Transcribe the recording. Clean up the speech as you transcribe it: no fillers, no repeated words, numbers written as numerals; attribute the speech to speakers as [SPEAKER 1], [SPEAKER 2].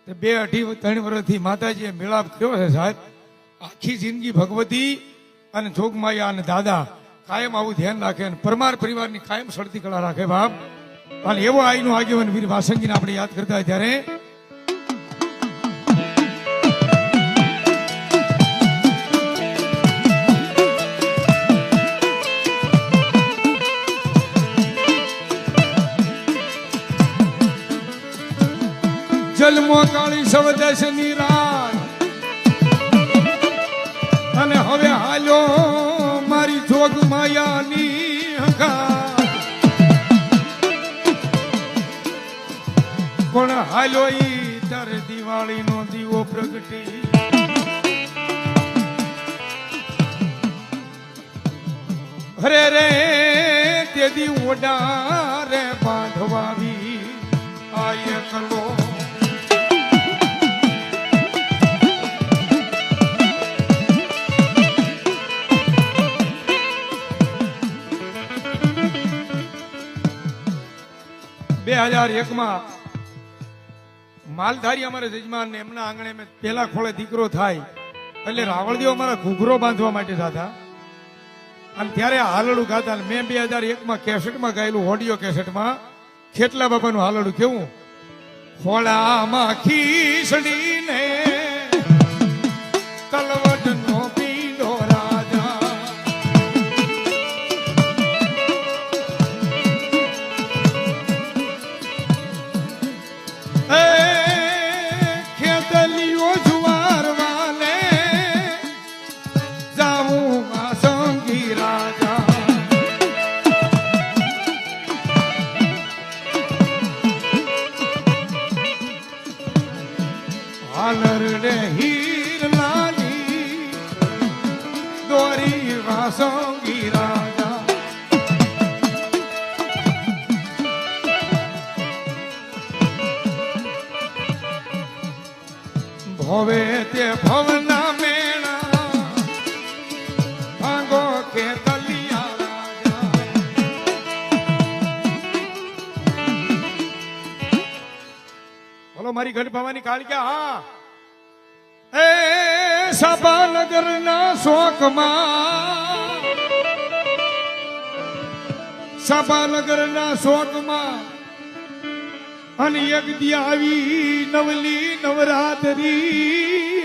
[SPEAKER 1] 2-2.5-3 વર્ષથી માતાજીએ મેળાપ થયો છે સાહેબ. આખી જિંદગી ભગવતી અને જોગમાયા અને દાદા કાયમ આવું ધ્યાન રાખે અને પરમાર પરિવારની કાયમ સળતી કળા રાખે બાપ. અને એવો આઈનો આગેવાન વીર વાસંગીને આપણે યાદ કરતા હોય ત્યારે જલમો કાળી સવદશની રાત અને હવે હાલ્યો મારી જોગ માયાની હંકાર પણ હાલ્યો ઈ તાર દિવાળીનો દીવો પ્રગટી હરે રે તે દી ઓડા રે બાંધવાવી આયે કલો માલધારી અમારા જજમાન ને એમના આંગણે મેં પેલા ખોળે દીકરો થાય એટલે રાવળદેવ અમારા ઘૂઘરો બાંધવા માટે જતા અને ત્યારે હાલડું ગાતા. મેં 2001 કેસેટમાં ગાયેલું ઓડિયો કેસેટમાં ખેટલા બાપાનું હાલડું કેવું ખોળામાં ખીસડીને તલવટનો પીંડો રાજા ખેતલીઓ જુવાર વાલે જાવું વાસંગી રાજા હાલરડે હીર લાલી દોરી વાસંગી રાજા ભવે તે ભવના મેળા ભાંગો કે તલિયા રાજા બોલો મારી ઘટ ભવાની કાળિયા. હા એ સભાનગરના શોકમાં અને એક દી આવી નવલી નવરાત્રી